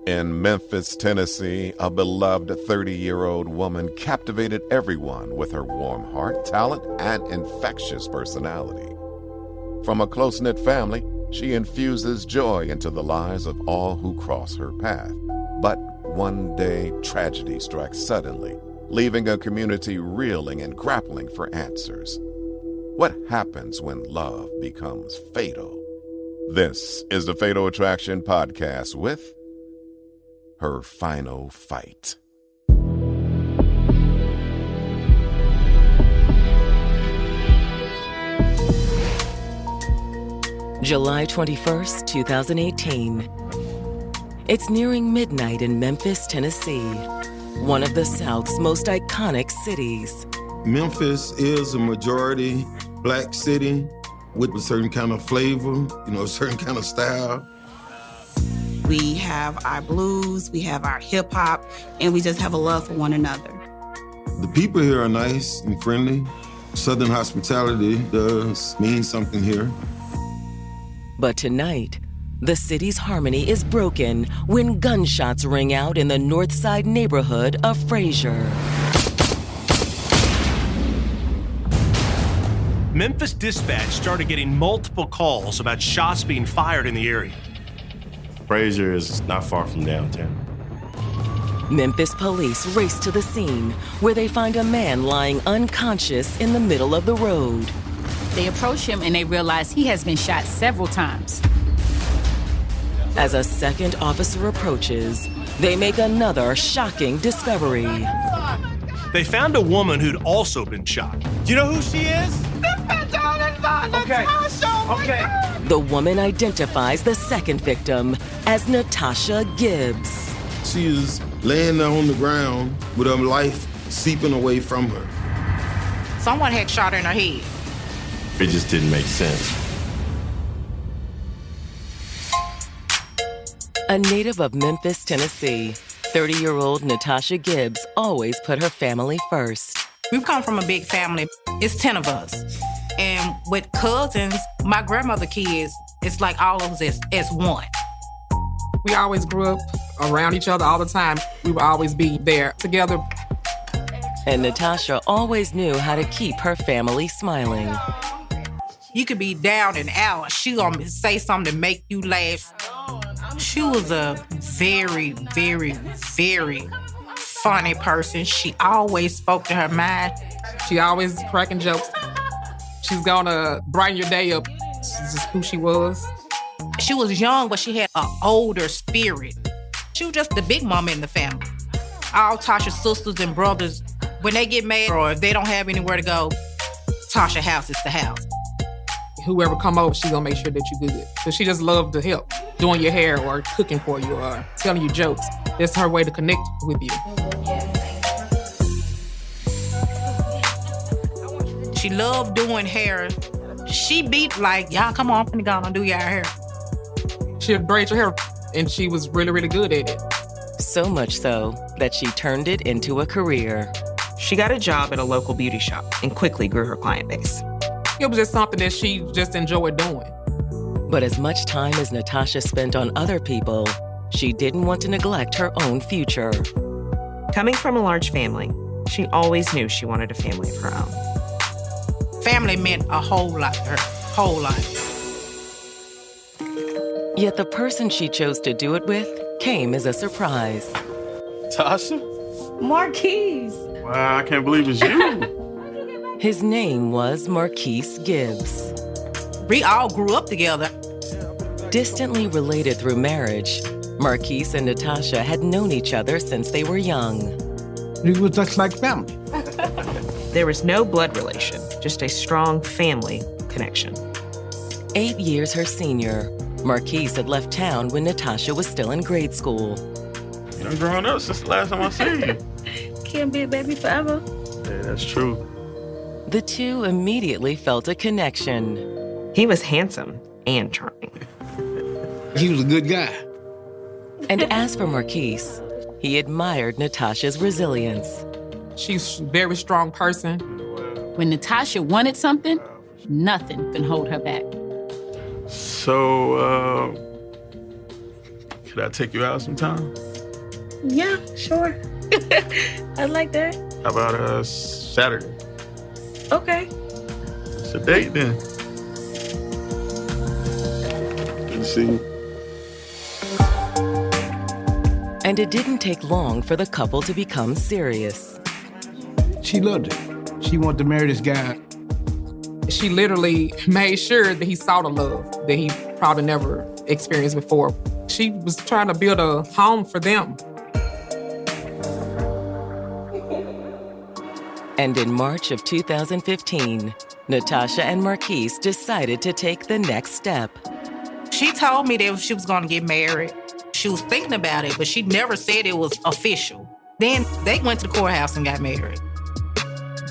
In Memphis, Tennessee, a beloved 30-year-old woman captivated everyone with her warm heart, talent, and infectious personality. From a close-knit family, she infuses joy into the lives of all who cross her path. But one day, tragedy strikes suddenly, leaving a community reeling and grappling for answers. What happens when love becomes fatal? This is the Fatal Attraction Podcast with Her Final Fight. July 21st, 2018. It's nearing midnight in Memphis, Tennessee, one of the South's most iconic cities. Memphis is a majority black city with a certain kind of flavor, a certain kind of style. We have our blues, we have our hip hop, and we just have a love for one another. The people here are nice and friendly. Southern hospitality does mean something here. But tonight, the city's harmony is broken when gunshots ring out in the North Side neighborhood of Frazier. Memphis dispatch started getting multiple calls about shots being fired in the area. Frazier is not far from downtown. Memphis police race to the scene where they find a man lying unconscious in the middle of the road. They approach him and they realize he has been shot several times. As a second officer approaches, they make another shocking discovery. They found a woman who'd also been shot. Do you know who she is? Okay. The woman identifies the second victim as Natasha Gibbs. She is laying there on the ground with her life seeping away from her. Someone had shot her in her head. It just didn't make sense. A native of Memphis, Tennessee, 30-year-old Natasha Gibbs always put her family first. We've come from a big family. It's 10 of us. And with cousins, my grandmother kids, it's like all of us as one. We always grew up around each other all the time. We would always be there together. And Natasha always knew how to keep her family smiling. You could be down and out. She gonna say something to make you laugh. She was a very, very, very funny person. She always spoke to her mind. She always cracking jokes. She's gonna brighten your day up. She's just who she was. She was young, but she had an older spirit. She was just the big mama in the family. All Tasha's sisters and brothers, when they get mad or if they don't have anywhere to go, Tasha's house is the house. Whoever come over, she gonna make sure that you good. So she just loved to help, doing your hair or cooking for you or telling you jokes. That's her way to connect with you. She loved doing hair. She beat like, y'all come on, I'm finna go and do your hair. She'd braid your hair, and she was really, really good at it. So much so that she turned it into a career. She got a job at a local beauty shop and quickly grew her client base. It was just something that she just enjoyed doing. But as much time as Natasha spent on other people, she didn't want to neglect her own future. Coming from a large family, she always knew she wanted a family of her own. Family meant a whole lot to her, whole life. Yet the person she chose to do it with came as a surprise. Tasha? Marquise. Wow, I can't believe it's you. His name was Marquise Gibbs. We all grew up together. Distantly related through marriage, Marquise and Natasha had known each other since they were young. We were just like family. There was no blood relation, just a strong family connection. 8 years her senior, Marquise had left town when Natasha was still in grade school. You done grown up since the last time I seen you. Can't be a baby forever. Yeah, that's true. The two immediately felt a connection. He was handsome and charming. He was a good guy. And as for Marquise, he admired Natasha's resilience. She's a very strong person. When Natasha wanted something, nothing can hold her back. So, Could I take you out sometime? Yeah, sure. I like that. How about Saturday? Okay. It's a date then. Good to see you. And it didn't take long for the couple to become serious. She loved it. She wanted to marry this guy. She literally made sure that he saw the love that he probably never experienced before. She was trying to build a home for them. And in March of 2015, Natasha and Marquise decided to take the next step. She told me that she was going to get married. She was thinking about it, but she never said it was official. Then they went to the courthouse and got married.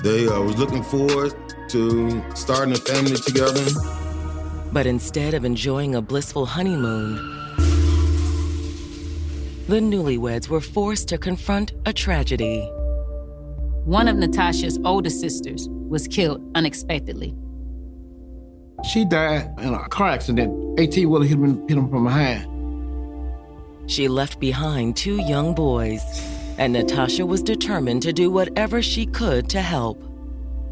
They was looking forward to starting a family together. But instead of enjoying a blissful honeymoon, the newlyweds were forced to confront a tragedy. One of Natasha's older sisters was killed unexpectedly. She died in a car accident. 18-wheeler hit him from behind. She left behind 2 young boys, and Natasha was determined to do whatever she could to help.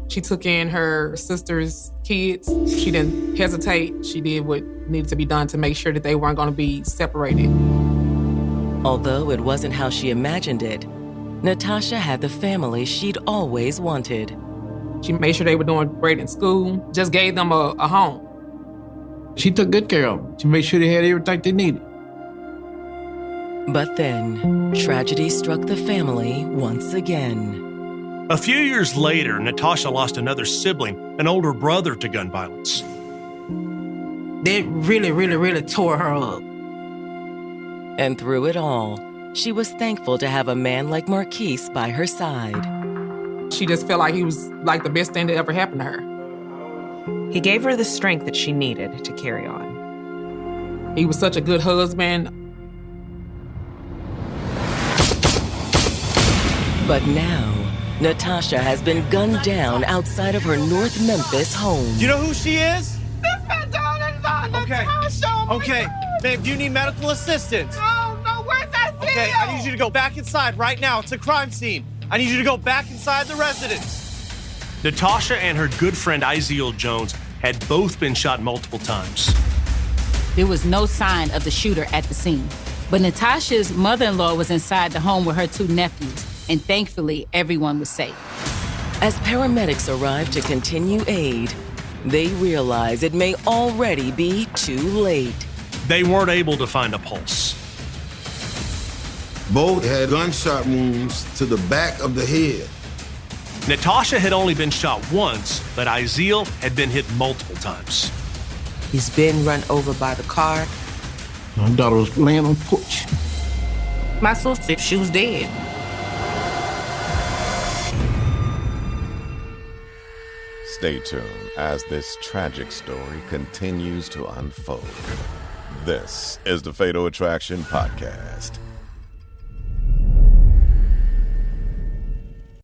She took in her sister's kids. She didn't hesitate. She did what needed to be done to make sure that they weren't going to be separated. Although it wasn't how she imagined it, Natasha had the family she'd always wanted. She made sure they were doing great in school, just gave them a home. She took good care of them. She made sure they had everything they needed. But then, tragedy struck the family once again. A few years later, Natasha lost another sibling, an older brother, to gun violence. That really tore her up. And through it all, she was thankful to have a man like Marquise by her side. She just felt like he was like the best thing that ever happened to her. He gave her the strength that she needed to carry on. He was such a good husband. But now, Natasha has been gunned down outside of her North Memphis home. Do you know who she is? Okay. Okay. Babe, do you need medical assistance? No, where's that video? Okay, I need you to go back inside right now. It's a crime scene. I need you to go back inside the residence. Natasha and her good friend Iziel Jones had both been shot multiple times. There was no sign of the shooter at the scene. But Natasha's mother-in-law was inside the home with her 2 nephews, and thankfully, everyone was safe. As paramedics arrive to continue aid, they realize it may already be too late. They weren't able to find a pulse. Both had gunshot wounds to the back of the head. Natasha had only been shot once, but Iziel had been hit multiple times. He's been run over by the car. My daughter was laying on the porch. My sister, she was dead. Stay tuned as this tragic story continues to unfold. This is the Fatal Attraction Podcast.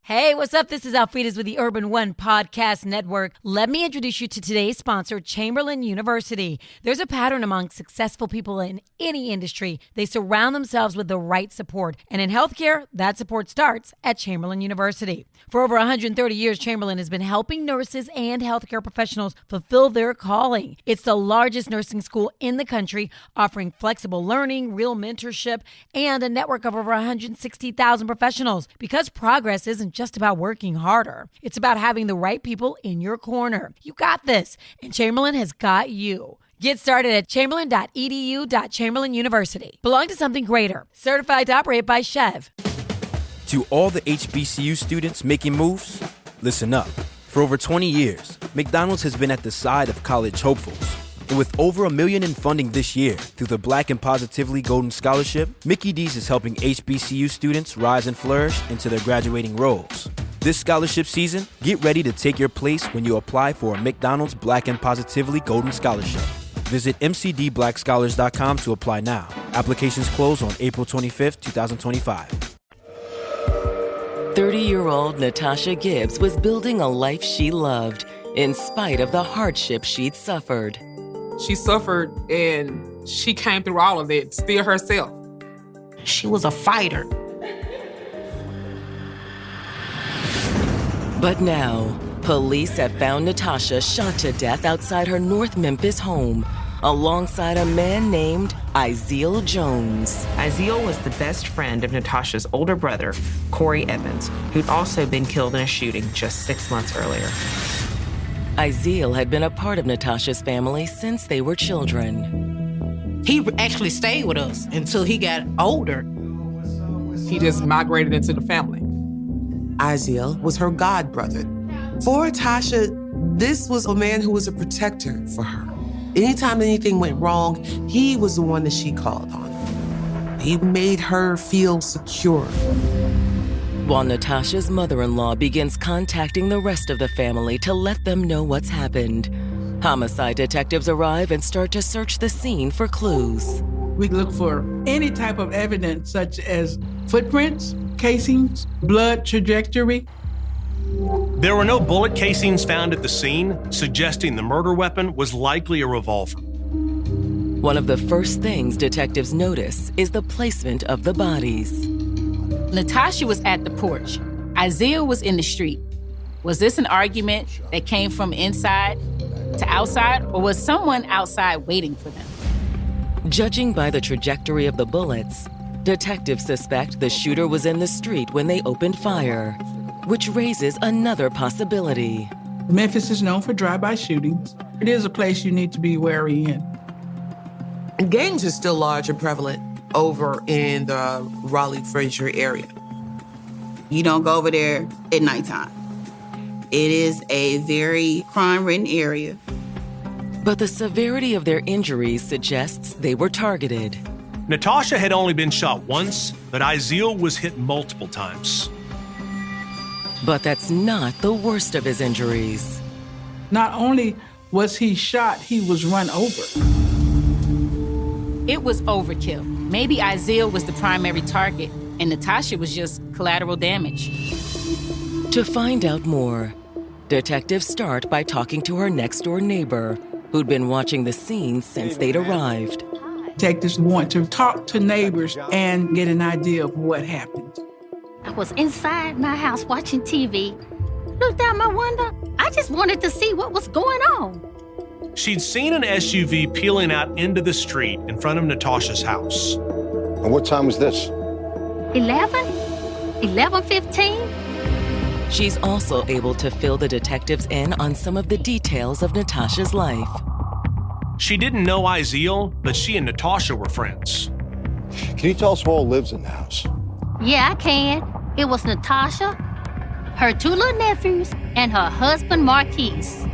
Hey, what's up? This is Alfreda's with the Urban One Podcast Network. Let me introduce you to today's sponsor, Chamberlain University. There's a pattern among successful people in any industry. They surround themselves with the right support. And in healthcare, that support starts at Chamberlain University. For over 130 years, Chamberlain has been helping nurses and healthcare professionals fulfill their calling. It's the largest nursing school in the country, offering flexible learning, real mentorship, and a network of over 160,000 professionals. Because progress isn't just about working harder. It's about having the right people in your corner. You got this, and Chamberlain has got you. Get started at chamberlain.edu.Chamberlain University. Belong to something greater. Certified to operate by Chev. To all the HBCU students making moves, listen up. For over 20 years, McDonald's has been at the side of college hopefuls. And with over $1 million in funding this year through the Black and Positively Golden Scholarship, Mickey D's is helping HBCU students rise and flourish into their graduating roles. This scholarship season, get ready to take your place when you apply for a McDonald's Black and Positively Golden Scholarship. Visit mcdblackscholars.com to apply now. Applications close on April 25th, 2025. 30-year-old Natasha Gibbs was building a life she loved in spite of the hardship she'd suffered. She suffered and she came through all of it, still herself. She was a fighter. But now, police have found Natasha shot to death outside her North Memphis home, alongside a man named Izeal Jones. Izeal was the best friend of Natasha's older brother, Corey Evans, who'd also been killed in a shooting just 6 months earlier. Izeal had been a part of Natasha's family since they were children. He actually stayed with us until he got older. He just migrated into the family. Izeal was her god brother. For Tasha, this was a man who was a protector for her. Anytime anything went wrong, he was the one that she called on. He made her feel secure. While Natasha's mother-in-law begins contacting the rest of the family to let them know what's happened, homicide detectives arrive and start to search the scene for clues. We look for any type of evidence such as footprints, casings, blood trajectory. There were no bullet casings found at the scene, suggesting the murder weapon was likely a revolver. One of the first things detectives notice is the placement of the bodies. Natasha was at the porch. Izeal was in the street. Was this an argument that came from inside to outside, or was someone outside waiting for them? Judging by the trajectory of the bullets, detectives suspect the shooter was in the street when they opened fire, which raises another possibility. Memphis is known for drive-by shootings. It is a place you need to be wary in. Gangs are still large and prevalent over in the Raleigh-Frazier area. You don't go over there at nighttime. It is a very crime-ridden area. But the severity of their injuries suggests they were targeted. Natasha had only been shot once, but Izeal was hit multiple times. But that's not the worst of his injuries. Not only was he shot, he was run over. It was overkill. Maybe Izeal was the primary target, and Natasha was just collateral damage. To find out more, detectives start by talking to her next-door neighbor, who'd been watching the scene since they'd arrived. Detectives want to talk to neighbors and get an idea of what happened. I was inside my house watching TV. Looked out my window. I just wanted to see what was going on. She'd seen an SUV peeling out into the street in front of Natasha's house. And what time was this? 11:15. She's also able to fill the detectives in on some of the details of Natasha's life. She didn't know Izeal, but she and Natasha were friends. Can you tell us who all lives in the house? Yeah, I can. It was Natasha, her two little nephews, and her husband, Marquise.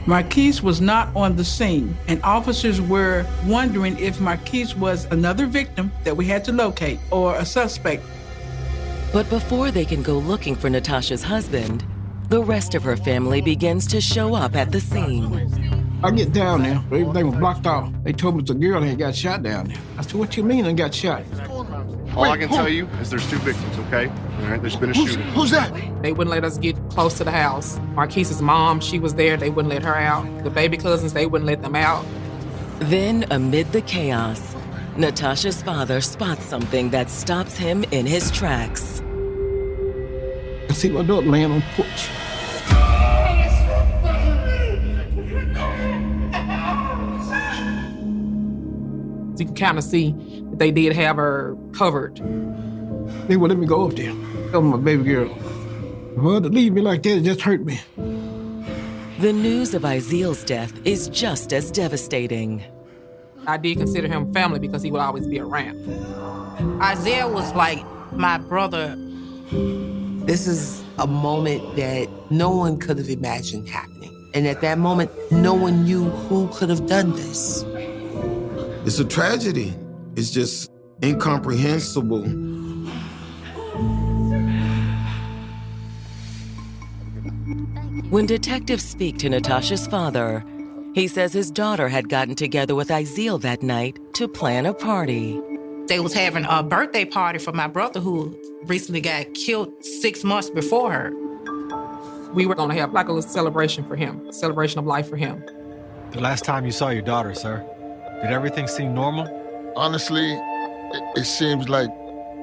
Marquise was not on the scene, and officers were wondering if Marquise was another victim that we had to locate or a suspect. But before they can go looking for Natasha's husband, the rest of her family begins to show up at the scene. I get down there, everything was blocked off. They told me the girl had got shot down there. I said, what you mean I got shot? All I can tell you is there's two victims, okay? All right, there's been a shooting. Who's that? They wouldn't let us get close to the house. Marquise's mom, she was there. They wouldn't let her out. The baby cousins, they wouldn't let them out. Then, amid the chaos, Natasha's father spots something that stops him in his tracks. I see my daughter laying on the porch. You can kind of see that they did have her covered. They wouldn't let me go up there. Tell my baby girl. Well, to leave me like that, it just hurt me. The news of Izeal's death is just as devastating. I did consider him family because he would always be around. Izeal was like my brother. This is a moment that no one could have imagined happening. And at that moment, no one knew who could have done this. It's a tragedy. It's just incomprehensible. When detectives speak to Natasha's father, he says his daughter had gotten together with Izeal that night to plan a party. They was having a birthday party for my brother who recently got killed 6 months before her. We were gonna have like a little celebration for him, a celebration of life for him. The last time you saw your daughter, sir, did everything seem normal? Honestly, it seems like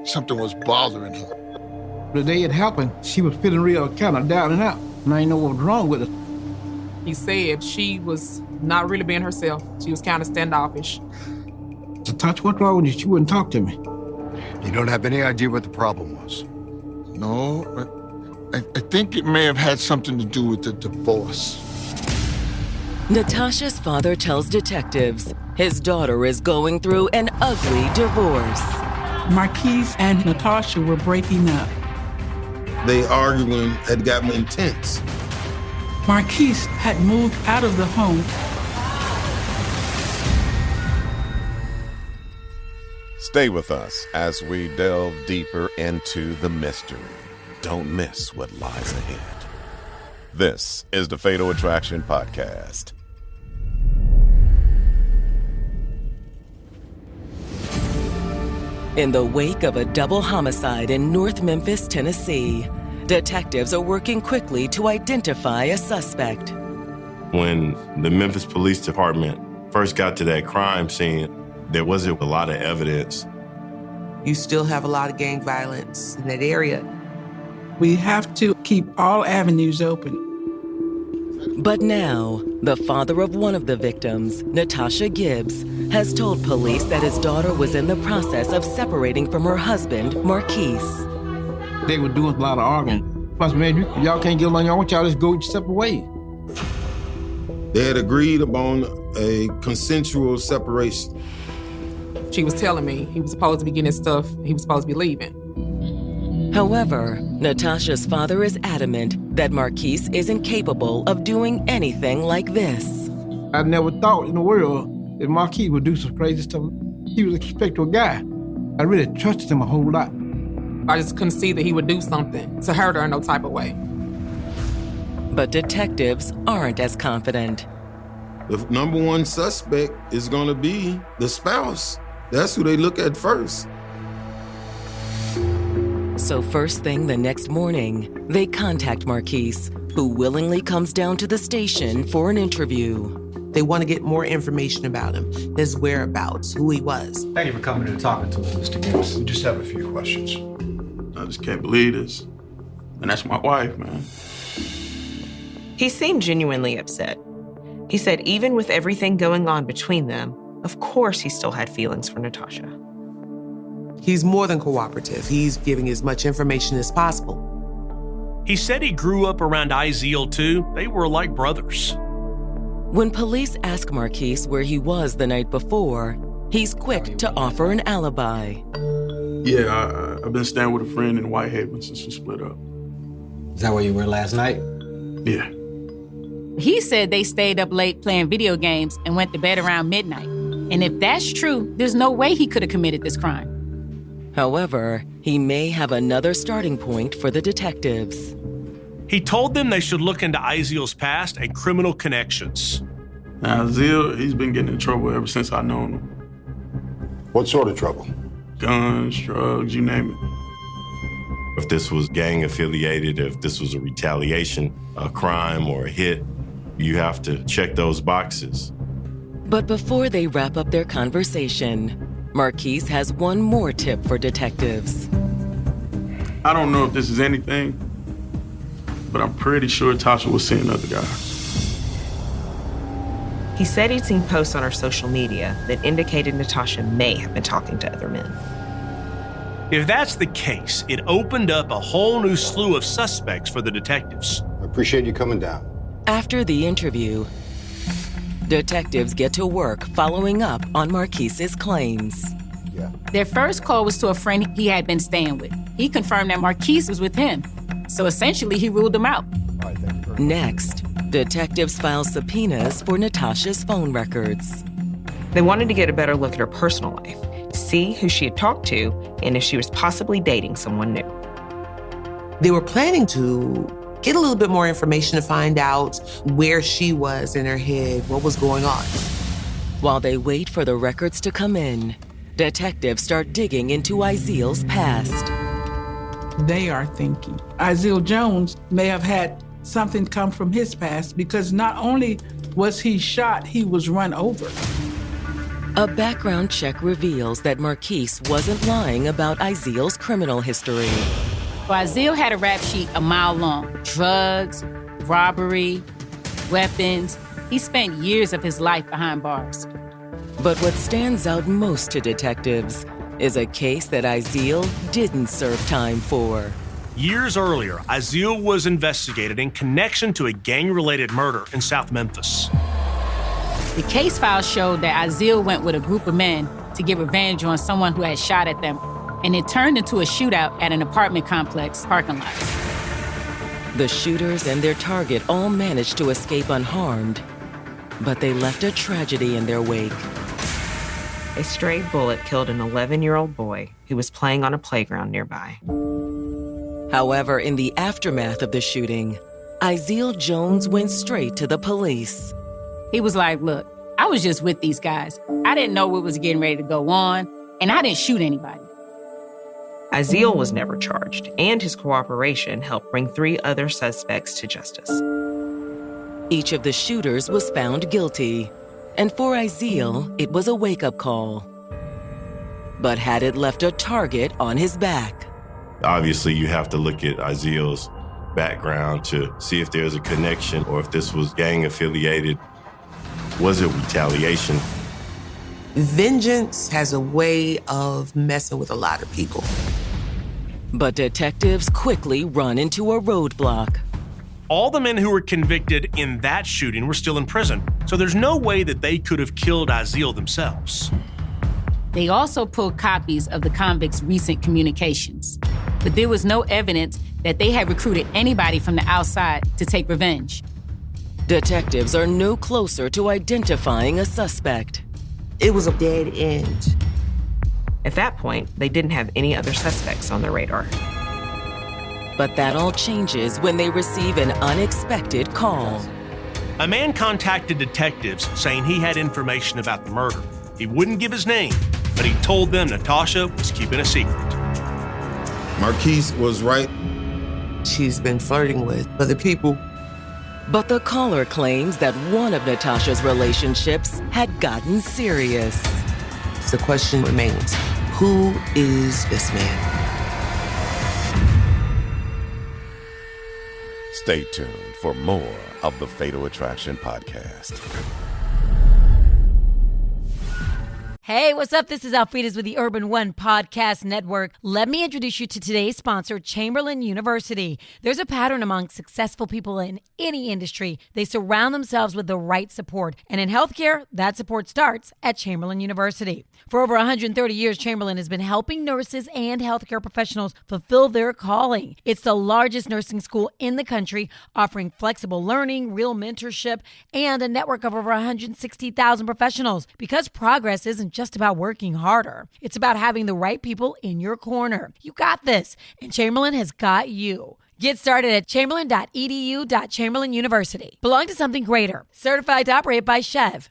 something was bothering her. The day it happened, she was feeling real kind of down and out, and I didn't know what was wrong with her. He said she was not really being herself. She was kind of standoffish. So, Touch, what's wrong with you? She wouldn't talk to me. You don't have any idea what the problem was? No, I think it may have had something to do with the divorce. Natasha's father tells detectives his daughter is going through an ugly divorce. Marquise and Natasha were breaking up. They arguing had gotten intense. Marquise had moved out of the home. Stay with us as we delve deeper into the mystery. Don't miss what lies ahead. This is the Fatal Attraction Podcast. In the wake of a double homicide in North Memphis, Tennessee, detectives are working quickly to identify a suspect. When the Memphis Police Department first got to that crime scene, there wasn't a lot of evidence. You still have a lot of gang violence in that area. We have to keep all avenues open. But now, the father of one of the victims, Natasha Gibbs, has told police that his daughter was in the process of separating from her husband, Marquise. They were doing a lot of arguing. Plus, man, y'all can't get along. I want y'all to go your separate ways. They had agreed upon a consensual separation. She was telling me he was supposed to be getting his stuff. He was supposed to be leaving. However, Natasha's father is adamant that Marquise isn't capable of doing anything like this. I never thought in the world that Marquise would do some crazy stuff. He was a respectable guy. I really trusted him a whole lot. I just couldn't see that he would do something to hurt her in no type of way. But detectives aren't as confident. The number one suspect is going to be the spouse. That's who they look at first. So first thing the next morning, they contact Marquise, who willingly comes down to the station for an interview. They want to get more information about him, his whereabouts, who he was. Thank you for coming and talking to us, Mr. Gibbs. We just have a few questions. I just can't believe this. And that's my wife, man. He seemed genuinely upset. He said even with everything going on between them, of course he still had feelings for Natasha. He's more than cooperative. He's giving as much information as possible. He said he grew up around Izeal too. They were like brothers. When police ask Marquise where he was the night before, he's quick to offer an alibi. Yeah, I've been staying with a friend in Whitehaven since we split up. Is that where you were last night? Yeah. He said they stayed up late playing video games and went to bed around midnight. And if that's true, there's no way he could have committed this crime. However, he may have another starting point for the detectives. He told them they should look into Izeal's past and criminal connections. Now, Izeal, he's been getting in trouble ever since I known him. What sort of trouble? Guns, drugs, you name it. If this was gang affiliated, if this was a retaliation, a crime, or a hit, you have to check those boxes. But before they wrap up their conversation, Marquise has one more tip for detectives. I don't know if this is anything, but I'm pretty sure Tasha was seeing other guys. He said he'd seen posts on her social media that indicated Natasha may have been talking to other men. If that's the case, it opened up a whole new slew of suspects for the detectives. I appreciate you coming down. After the interview, detectives get to work following up on Marquise's claims. Their first call was to a friend he had been staying with. He confirmed that Marquise was with him. So essentially, he ruled him out. Next, detectives file subpoenas for Natasha's phone records. They wanted to get a better look at her personal life, see who she had talked to, and if she was possibly dating someone new. They were planning to get a little bit more information to find out where she was in her head, what was going on. While they wait for the records to come in, detectives start digging into Izeal's past. They are thinking Izeal Jones may have had something come from his past because not only was he shot, he was run over. A background check reveals that Marquise wasn't lying about Izeal's criminal history. So Izeal had a rap sheet a mile long. Drugs, robbery, weapons. He spent years of his life behind bars. But what stands out most to detectives is a case that Izeal didn't serve time for. Years earlier, Izeal was investigated in connection to a gang-related murder in South Memphis. The case file showed that Izeal went with a group of men to get revenge on someone who had shot at them, and it turned into a shootout at an apartment complex parking lot. The shooters and their target all managed to escape unharmed, but they left a tragedy in their wake. A stray bullet killed an 11-year-old boy who was playing on a playground nearby. However, in the aftermath of the shooting, Izeal Jones went straight to the police. He was like, look, I was just with these guys. I didn't know what was getting ready to go on, and I didn't shoot anybody. Izeal was never charged, and his cooperation helped bring 3 other suspects to justice. Each of the shooters was found guilty, and for Izeal, it was a wake-up call. But had it left a target on his back? Obviously, you have to look at Izeal's background to see if there's a connection or if this was gang-affiliated. Was it retaliation? Vengeance has a way of messing with a lot of people. But detectives quickly run into a roadblock. All the men who were convicted in that shooting were still in prison, so there's no way that they could have killed Izeal themselves. They also pulled copies of the convicts' recent communications, but there was no evidence that they had recruited anybody from the outside to take revenge. Detectives are no closer to identifying a suspect. It was a dead end. At that point, they didn't have any other suspects on their radar. But that all changes when they receive an unexpected call. A man contacted detectives saying he had information about the murder. He wouldn't give his name, but he told them Natasha was keeping a secret. Marquise was right. She's been flirting with other people. But the caller claims that one of Natasha's relationships had gotten serious. The question remains, who is this man? Stay tuned for more of the Fatal Attraction podcast. Hey, what's up? This is Alfreda's with the Urban One Podcast Network. Let me introduce you to today's sponsor, Chamberlain University. There's a pattern among successful people in any industry. They surround themselves with the right support. And in healthcare, that support starts at Chamberlain University. For over 130 years, Chamberlain has been helping nurses and healthcare professionals fulfill their calling. It's the largest nursing school in the country, offering flexible learning, real mentorship, and a network of over 160,000 professionals. Because progress isn't just about working harder. It's about having the right people in your corner. You got this, and Chamberlain has got you. Get started at chamberlain.edu.Chamberlain University. Belong to something greater. Certified to operate by Chev.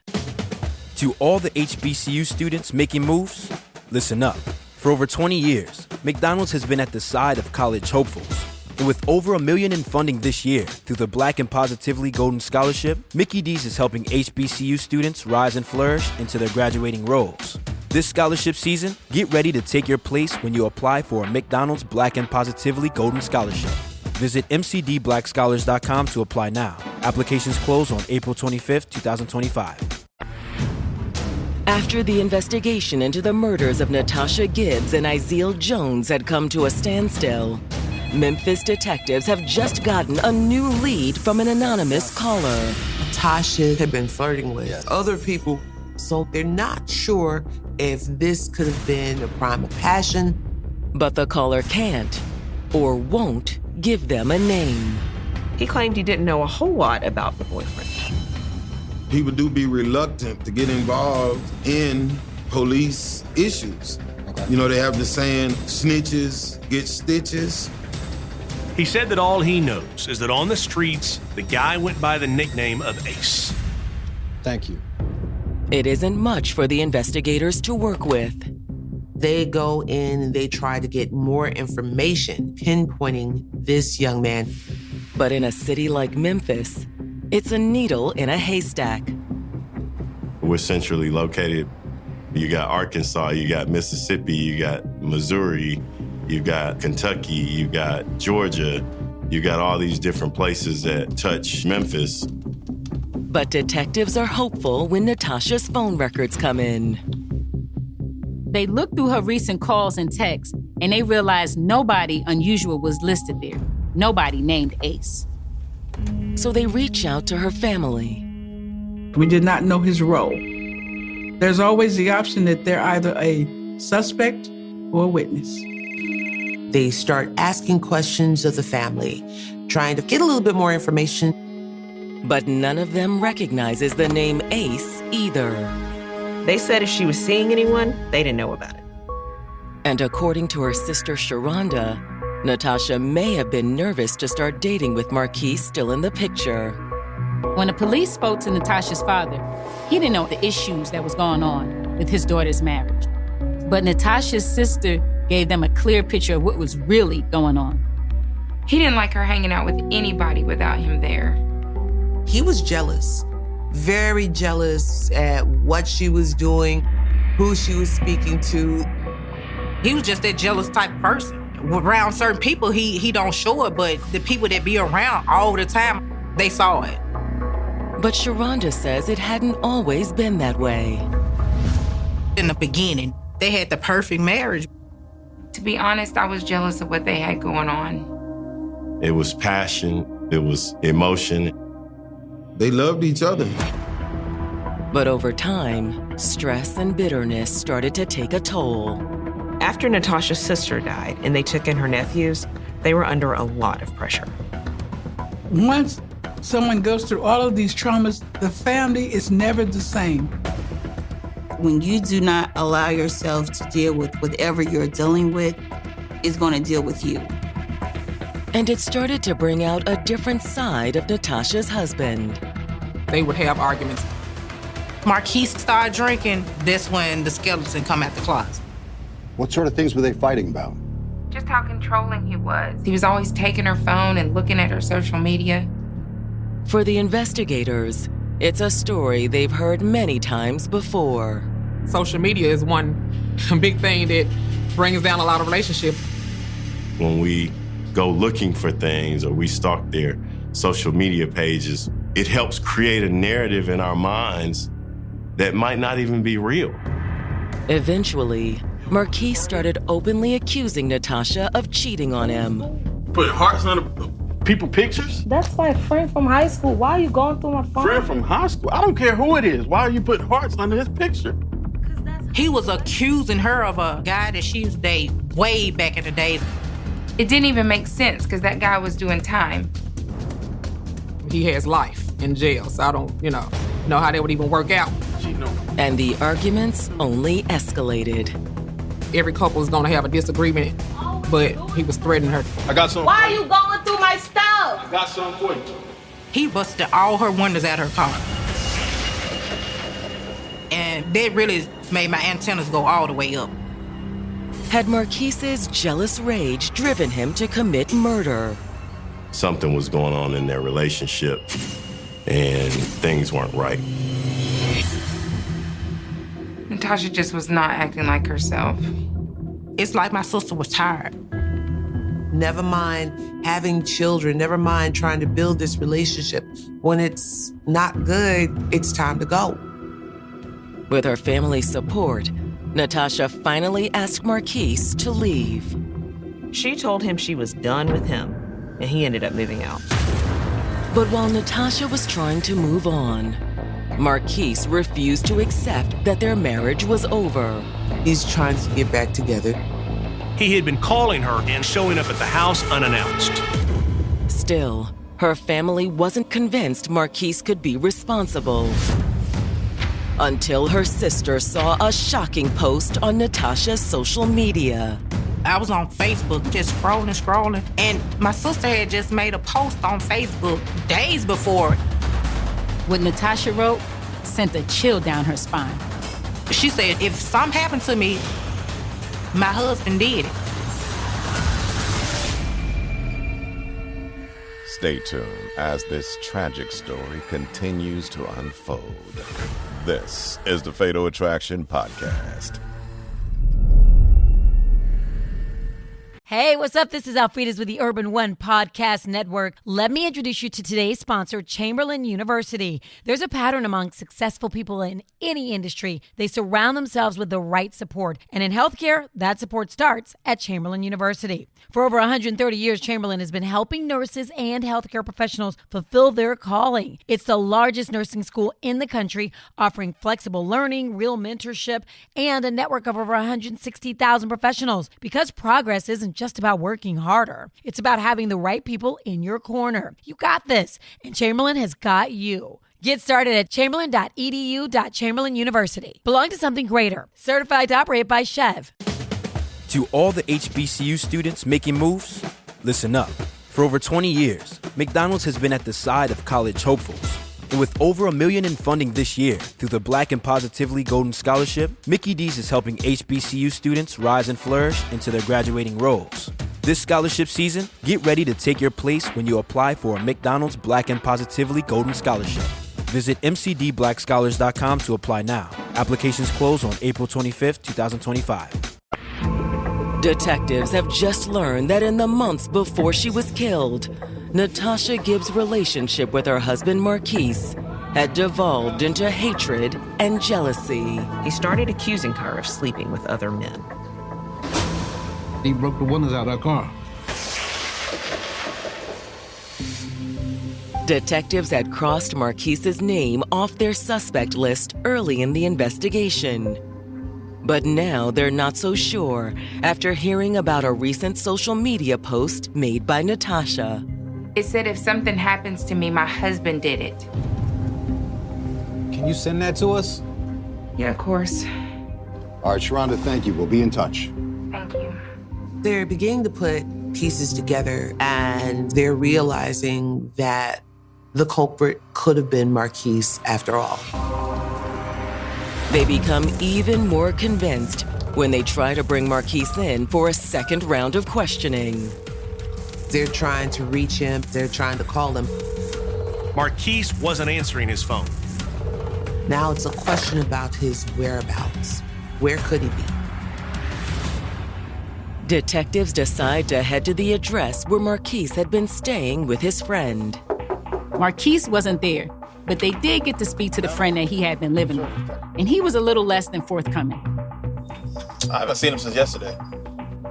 To all the HBCU students making moves, listen up. For over 20 years, McDonald's has been at the side of college hopefuls. And with over $1 million in funding this year through the Black and Positively Golden Scholarship, Mickey D's is helping HBCU students rise and flourish into their graduating roles. This scholarship season, get ready to take your place when you apply for a McDonald's Black and Positively Golden Scholarship. Visit mcdblackscholars.com to apply now. Applications close on April 25th, 2025. After the investigation into the murders of Natasha Gibbs and Izeal Jones had come to a standstill, Memphis detectives have just gotten a new lead from an anonymous caller. Natasha had been flirting with other people, so they're not sure if this could have been a crime of passion. But the caller can't or won't give them a name. He claimed he didn't know a whole lot about the boyfriend. People do be reluctant to get involved in police issues. You know, they have the saying, snitches get stitches. He said that all he knows is that on the streets, the guy went by the nickname of Ace. Thank you. It isn't much for the investigators to work with. They go in and they try to get more information pinpointing this young man. But in a city like Memphis, it's a needle in a haystack. We're centrally located. You got Arkansas, you got Mississippi, you got Missouri, you got Kentucky, you got Georgia, you got all these different places that touch Memphis. But detectives are hopeful when Natasha's phone records come in. They looked through her recent calls and texts, and they realized nobody unusual was listed there. Nobody named Ace. So they reach out to her family. We did not know his role. There's always the option that they're either a suspect or a witness. They start asking questions of the family, trying to get a little bit more information. But none of them recognizes the name Ace either. They said if she was seeing anyone, they didn't know about it. And according to her sister Sharonda, Natasha may have been nervous to start dating with Marquise still in the picture. When the police spoke to Natasha's father, he didn't know the issues that was going on with his daughter's marriage. But Natasha's sister gave them a clear picture of what was really going on. He didn't like her hanging out with anybody without him there. He was jealous, very jealous at what she was doing, who she was speaking to. He was just that jealous type of person. Around certain people, he don't show it, but the people that be around all the time, they saw it. But Sharonda says it hadn't always been that way. In the beginning, they had the perfect marriage. To be honest, I was jealous of what they had going on. It was passion, it was emotion. They loved each other. But over time, stress and bitterness started to take a toll. After Natasha's sister died and they took in her nephews, they were under a lot of pressure. Once someone goes through all of these traumas, the family is never the same. When you do not allow yourself to deal with whatever you're dealing with, it's going to deal with you. And it started to bring out a different side of Natasha's husband. They would have arguments. Marquise started drinking, that's when the skeleton come out the closet. What sort of things were they fighting about? Just how controlling he was. He was always taking her phone and looking at her social media. For the investigators, it's a story they've heard many times before. Social media is one big thing that brings down a lot of relationships. When we go looking for things or we stalk their social media pages, it helps create a narrative in our minds that might not even be real. Eventually, Marquise started openly accusing Natasha of cheating on him. Put hearts on people pictures? That's my friend from high school. Why are you going through my phone? Friend from high school? I don't care who it is. Why are you putting hearts under his picture? He was accusing her of a guy that she used to date way back in the days. It didn't even make sense because that guy was doing time. He has life in jail, so I don't, know how that would even work out. And the arguments only escalated. Every couple is gonna have a disagreement, but he was threatening her. I got something. Why are you going through my stuff? I got something for you. He busted all her windows out her car. And that really made my antennas go all the way up. Had Marquise's jealous rage driven him to commit murder? Something was going on in their relationship, and things weren't right. Natasha just was not acting like herself. It's like my sister was tired. Never mind having children, never mind trying to build this relationship. When it's not good, it's time to go. With her family's support, Natasha finally asked Marquise to leave. She told him she was done with him, and he ended up moving out. But while Natasha was trying to move on, Marquise refused to accept that their marriage was over. He's trying to get back together. He had been calling her and showing up at the house unannounced. Still, her family wasn't convinced Marquise could be responsible. Until her sister saw a shocking post on Natasha's social media. I was on Facebook just scrolling, and my sister had just made a post on Facebook days before. What Natasha wrote sent a chill down her spine. She said, if something happened to me, my husband did it. Stay tuned as this tragic story continues to unfold. This is the Fatal Attraction Podcast. Hey, what's up? This is Alfreda's with the Urban One Podcast Network. Let me introduce you to today's sponsor, Chamberlain University. There's a pattern among successful people in any industry. They surround themselves with the right support. And in healthcare, that support starts at Chamberlain University. For over 130 years, Chamberlain has been helping nurses and healthcare professionals fulfill their calling. It's the largest nursing school in the country, offering flexible learning, real mentorship, and a network of over 160,000 professionals. Because progress isn't just about working harder. It's about having the right people in your corner. You got this, and Chamberlain has got you. Get started at chamberlain.edu.Chamberlain University. Belong to something greater. Certified to operate by Chev. To all the HBCU students making moves, listen up. For over 20 years, McDonald's has been at the side of college hopefuls. And with over $1 million in funding this year through the Black and Positively Golden Scholarship, Mickey D's is helping HBCU students rise and flourish into their graduating roles. This scholarship season, get ready to take your place when you apply for a McDonald's Black and Positively Golden Scholarship. Visit mcdblackscholars.com to apply now. Applications close on April 25th, 2025. Detectives have just learned that in the months before she was killed, Natasha Gibbs' relationship with her husband Marquise had devolved into hatred and jealousy. He started accusing her of sleeping with other men. He broke the windows out of that car. Detectives had crossed Marquise's name off their suspect list early in the investigation. But now they're not so sure after hearing about a recent social media post made by Natasha. It said if something happens to me, my husband did it. Can you send that to us? Yeah, of course. All right, Sharonda, thank you. We'll be in touch. Thank you. They're beginning to put pieces together, and they're realizing that the culprit could have been Marquise after all. They become even more convinced when they try to bring Marquise in for a second round of questioning. They're trying to reach him. They're trying to call him. Marquise wasn't answering his phone. Now it's a question about his whereabouts. Where could he be? Detectives decide to head to the address where Marquise had been staying with his friend. Marquise wasn't there, but they did get to speak to the friend that he had been living with. And he was a little less than forthcoming. I haven't seen him since yesterday.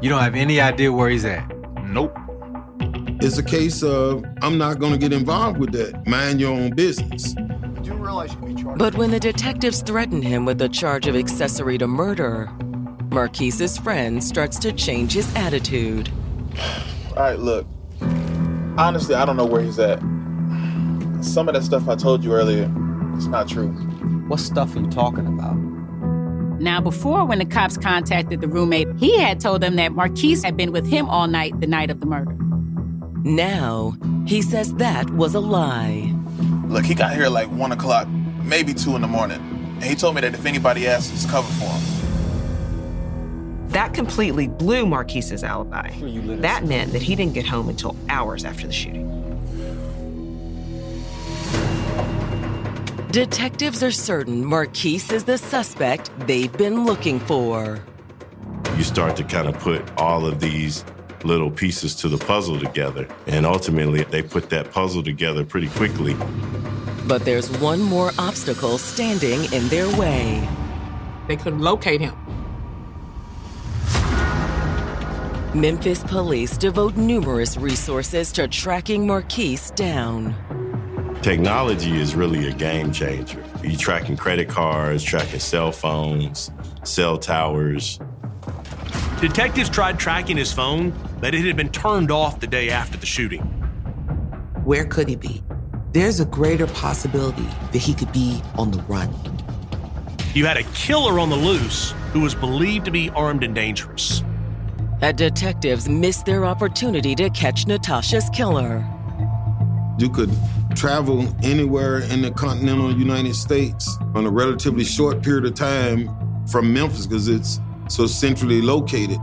You don't have any idea where he's at? Nope. It's a case of, I'm not going to get involved with that. Mind your own business. But when the detectives threaten him with the charge of accessory to murder, Marquise's friend starts to change his attitude. All right, look. Honestly, I don't know where he's at. Some of that stuff I told you earlier, it's not true. What stuff are you talking about? Now, before, when the cops contacted the roommate, he had told them that Marquise had been with him all night the night of the murder. Now, he says that was a lie. Look, he got here at like 1 o'clock, maybe 2 in the morning. And he told me that if anybody asks, just cover for him. That completely blew Marquise's alibi. That meant that he didn't get home until hours after the shooting. Detectives are certain Marquise is the suspect they've been looking for. You start to kind of put all of these little pieces to the puzzle together, and ultimately they put that puzzle together pretty quickly. But there's one more obstacle standing in their way. They couldn't locate him. Memphis police devote numerous resources to tracking Marquise down. Technology is really a game changer. You're tracking credit cards, tracking cell phones, cell towers. Detectives tried tracking his phone, but it had been turned off the day after the shooting. Where could he be? There's a greater possibility that he could be on the run. You had a killer on the loose who was believed to be armed and dangerous. And detectives missed their opportunity to catch Natasha's killer. You could travel anywhere in the continental United States on a relatively short period of time from Memphis because it's so centrally located.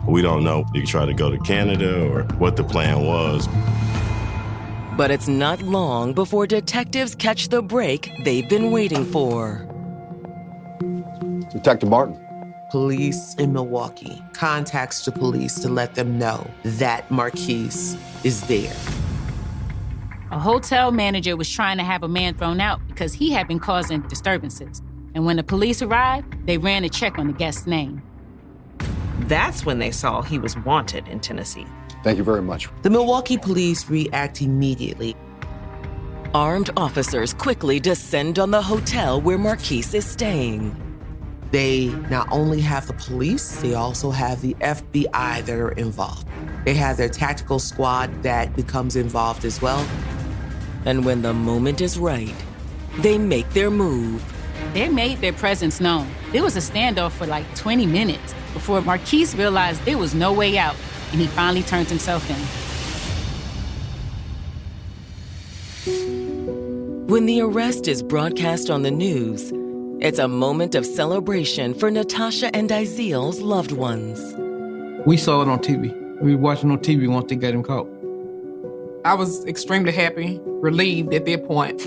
We don't know. You could try to go to Canada or what the plan was. But it's not long before detectives catch the break they've been waiting for. Detective Martin. Police in Milwaukee contacts the police to let them know that Marquise is there. A hotel manager was trying to have a man thrown out because he had been causing disturbances. And when the police arrived, they ran a check on the guest's name. That's when they saw he was wanted in Tennessee. Thank you very much. The Milwaukee police react immediately. Armed officers quickly descend on the hotel where Marquise is staying. They not only have the police, they also have the FBI that are involved. They have their tactical squad that becomes involved as well. And when the moment is right, they make their move. They made their presence known. There was a standoff for like 20 minutes before Marquise realized there was no way out, and he finally turned himself in. When the arrest is broadcast on the news, it's a moment of celebration for Natasha and Izeal's loved ones. We saw it on TV. We were watching on TV once they got him caught. I was extremely happy, relieved at that point.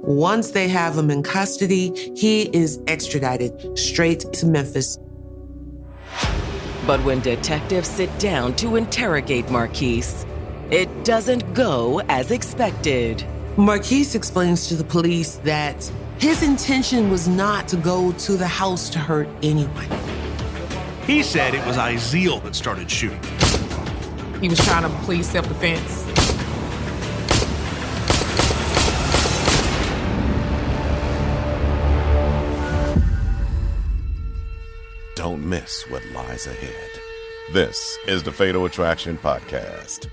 Once they have him in custody, he is extradited straight to Memphis. But when detectives sit down to interrogate Marquise, it doesn't go as expected. Marquise explains to the police that his intention was not to go to the house to hurt anyone. He said it was Izeal that started shooting. He was trying to plead self-defense. Don't miss what lies ahead. This is the Fatal Attraction Podcast.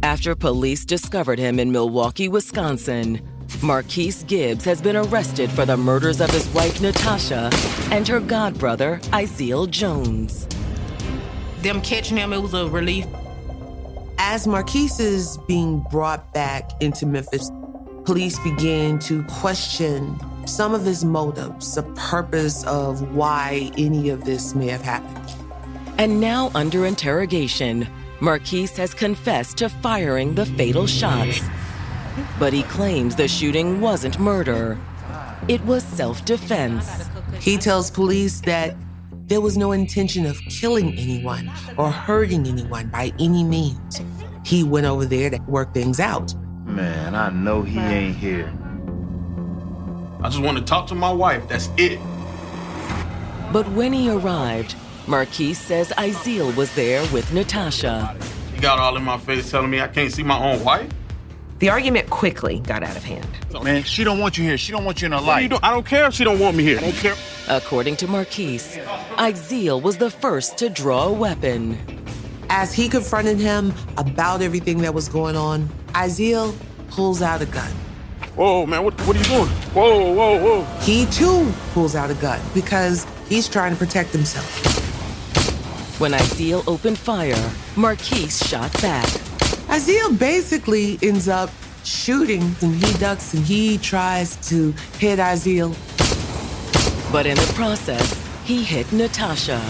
After police discovered him in Milwaukee, Wisconsin, Marquise Gibbs has been arrested for the murders of his wife, Natasha, and her godbrother, Izeal Jones. Them catching him, it was a relief. As Marquise is being brought back into Memphis, police begin to question some of his motives, the purpose of why any of this may have happened. And now under interrogation, Marquise has confessed to firing the fatal shots. But he claims the shooting wasn't murder. It was self-defense. He tells police that there was no intention of killing anyone or hurting anyone by any means. He went over there to work things out. Man, I know he ain't here. I just want to talk to my wife, that's it. But when he arrived, Marquise says Izeal was there with Natasha. You got all in my face telling me I can't see my own wife? The argument quickly got out of hand. Man, she don't want you here. She don't want you in her life. I don't care if she don't want me here. I don't care. According to Marquise, Izeal was the first to draw a weapon. As he confronted him about everything that was going on, Izeal pulls out a gun. Whoa, man, what are you doing? Whoa, whoa, whoa. He too pulls out a gun because he's trying to protect himself. When Izeal opened fire, Marquise shot back. Izeal basically ends up shooting, and he ducks and he tries to hit Izeal. But in the process, he hit Natasha.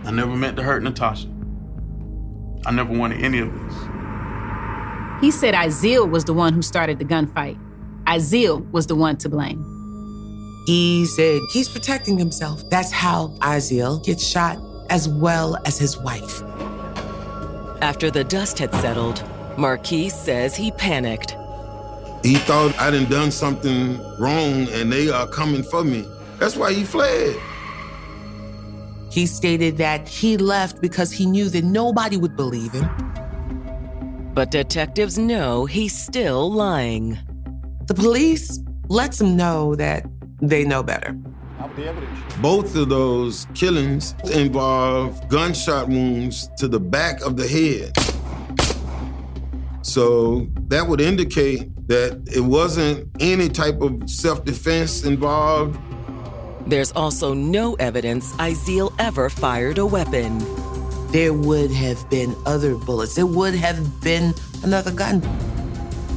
I never meant to hurt Natasha. I never wanted any of this. He said Izeal was the one who started the gunfight. Izeal was the one to blame. He said he's protecting himself. That's how Izeal gets shot, as well as his wife. After the dust had settled, Marquise says he panicked. He thought I done something wrong and they are coming for me. That's why he fled. He stated that he left because he knew that nobody would believe him. But detectives know he's still lying. The police lets him know that they know better. Both of those killings involve gunshot wounds to the back of the head. So that would indicate that it wasn't any type of self-defense involved. There's also no evidence Izeal ever fired a weapon. There would have been other bullets. There would have been another gun.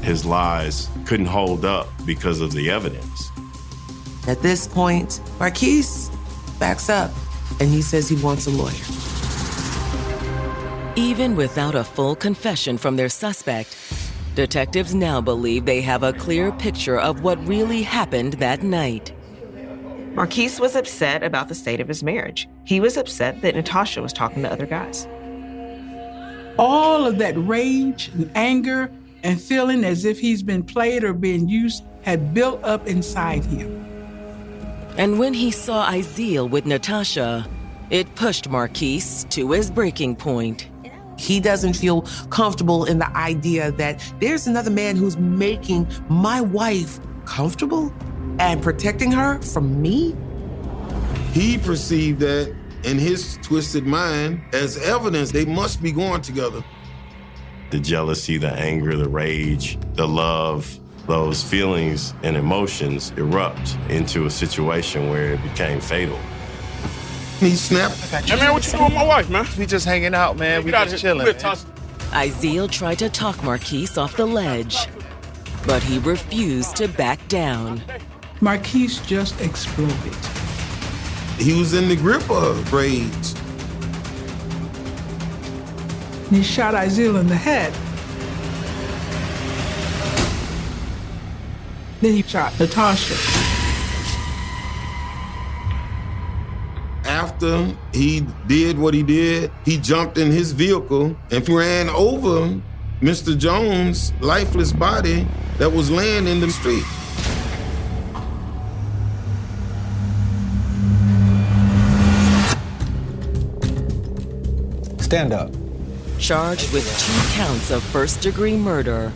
His lies couldn't hold up because of the evidence. At this point, Marquise backs up and he says he wants a lawyer. Even without a full confession from their suspect, detectives now believe they have a clear picture of what really happened that night. Marquise was upset about the state of his marriage. He was upset that Natasha was talking to other guys. All of that rage and anger and feeling as if he's been played or being used had built up inside him. And when he saw Iziel with Natasha, it pushed Marquise to his breaking point. He doesn't feel comfortable in the idea that there's another man who's making my wife comfortable and protecting her from me. He perceived that in his twisted mind as evidence they must be going together. The jealousy, the anger, the rage, the love, those feelings and emotions erupt into a situation where it became fatal. He snapped. Hey man, what you doing with my wife, man? We just hanging out, man. We just chilling. Iziel tried to talk Marquise off the ledge, but he refused to back down. Marquise just exploded. He was in the grip of rage. He shot Iziel in the head. Then he shot Natasha. After he did what he did, he jumped in his vehicle and ran over Mr. Jones' lifeless body that was laying in the street. Stand up. Charged with 2 counts of first-degree murder,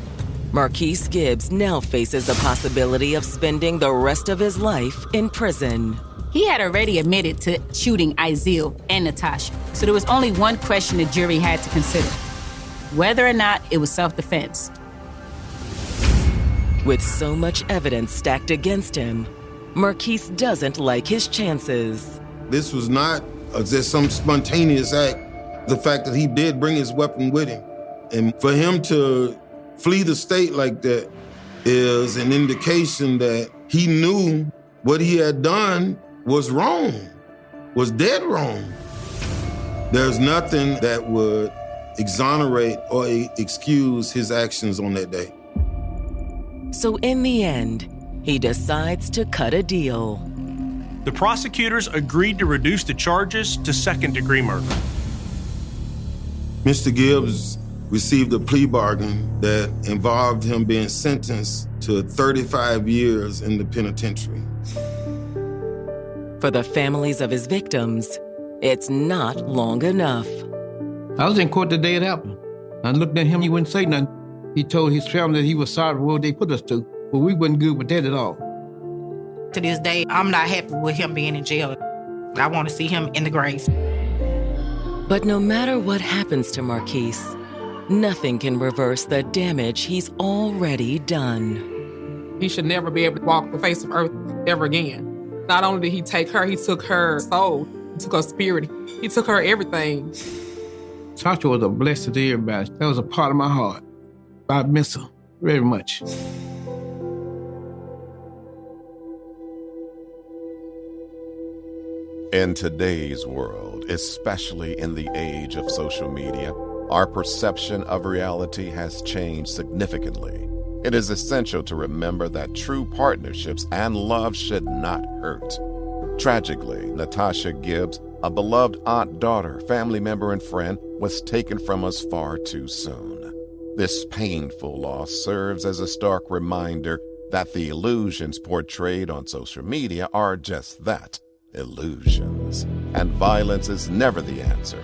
Marquise Gibbs now faces the possibility of spending the rest of his life in prison. He had already admitted to shooting Iziel and Natasha, so there was only one question the jury had to consider: whether or not it was self-defense. With so much evidence stacked against him, Marquise doesn't like his chances. This was not just some spontaneous act. The fact that he did bring his weapon with him, and for him to flee the state like that is an indication that he knew what he had done was wrong, was dead wrong. There's nothing that would exonerate or excuse his actions on that day. So in the end, he decides to cut a deal. The prosecutors agreed to reduce the charges to second-degree murder. Mr. Gibbs received a plea bargain that involved him being sentenced to 35 years in the penitentiary. For the families of his victims, it's not long enough. I was in court the day it happened. I looked at him, he wouldn't say nothing. He told his family that he was sorry for what they put us to, but we wasn't good with that at all. To this day, I'm not happy with him being in jail. I want to see him in the grave. But no matter what happens to Marquise, nothing can reverse the damage he's already done. He should never be able to walk the face of earth ever again. Not only did he take her, he took her soul, he took her spirit, he took her everything. Tasha was a blessing to everybody. That was a part of my heart. I miss her very much. In today's world, especially in the age of social media, our perception of reality has changed significantly. It is essential to remember that true partnerships and love should not hurt. Tragically, Natasha Gibbs, a beloved aunt, daughter, family member, and friend, was taken from us far too soon. This painful loss serves as a stark reminder that the illusions portrayed on social media are just that, illusions, and violence is never the answer.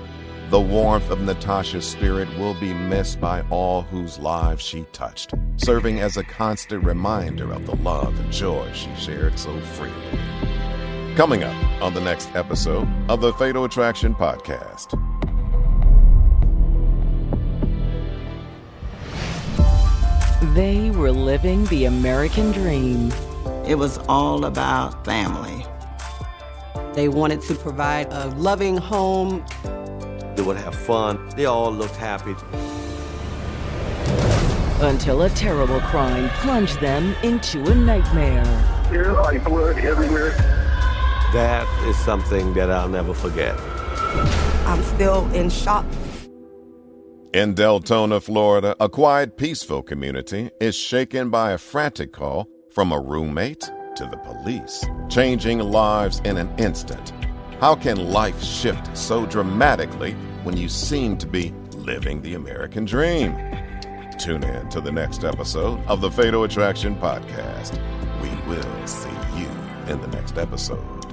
The warmth of Natasha's spirit will be missed by all whose lives she touched, serving as a constant reminder of the love and joy she shared so freely. Coming up on the next episode of the Fatal Attraction Podcast. They were living the American dream. It was all about family. They wanted to provide a loving home. They would have fun. They all looked happy. Until a terrible crime plunged them into a nightmare. There's like blood everywhere. That is something that I'll never forget. I'm still in shock. In Deltona, Florida, a quiet, peaceful community is shaken by a frantic call from a roommate to the police, changing lives in an instant. How can life shift so dramatically when you seem to be living the American dream? Tune in to the next episode of the Fatal Attraction Podcast. We will see you in the next episode.